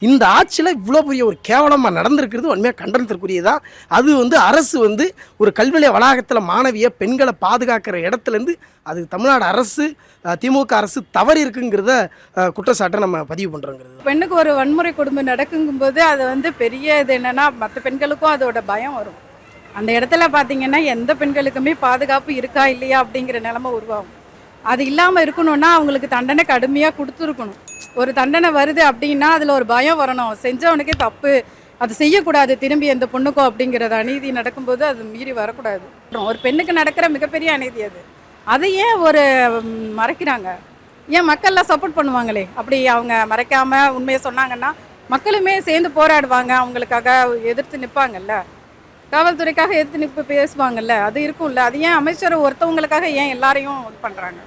இந்த ஆட்சியில் இவ்வளோ பெரிய ஒரு கேவலமாக நடந்திருக்கிறது உண்மையாக கண்டனத்திற்குரியதான். அது அரசு ஒரு கல்வி நிலைய வளாகத்தில் மாணவிய பெண்களை பாதுகாக்கிற இடத்துலேருந்து அது தமிழ்நாடு அரசு திமுக அரசு தவறு இருக்குங்கிறத குற்றச்சாட்டை நம்ம பதிவு பண்ணுறோங்கிறது. பெண்ணுக்கு ஒரு வன்முறை கொடுமை நடக்குங்கும்போது அது பெரிய இது என்னன்னா மற்ற பெண்களுக்கும் அதோட பயம் வரும். அந்த இடத்துல பார்த்தீங்கன்னா எந்த பெண்களுக்குமே பாதுகாப்பு இருக்கா இல்லையா அப்படிங்கிற நிலைமை உருவாகும். அது இல்லாமல் இருக்கணும்னா அவங்களுக்கு தண்டனை கடுமையாக கொடுத்துருக்கணும். ஒரு தண்டனை வருது அப்படின்னா அதில் ஒரு பயம் வரணும், செஞ்சவனுக்கே தப்பு, அது செய்யக்கூடாது திரும்பி எந்த பொண்ணுக்கும் அப்படிங்கிறது. அநீதி நடக்கும்போது அது மீறி வரக்கூடாது. ஒரு பெண்ணுக்கு நடக்கிற மிகப்பெரிய அநீதி அது. அதை ஏன் மறைக்கிறாங்க? ஏன் மக்கள்லாம் சப்போர்ட் பண்ணுவாங்களே, அப்படி அவங்க மறைக்காமல் உண்மையை சொன்னாங்கன்னா மக்களுமே சேர்ந்து போராடுவாங்க, அவங்களுக்காக எதிர்த்து நிற்பாங்கல்ல, காவல்துறைக்காக எதிர்த்து நிற்பு பேசுவாங்கல்ல, அது இருக்கும்ல. அது ஏன் அமைச்சர் ஒருத்தவங்களுக்காக ஏன் எல்லாரையும் இது பண்ணுறாங்க?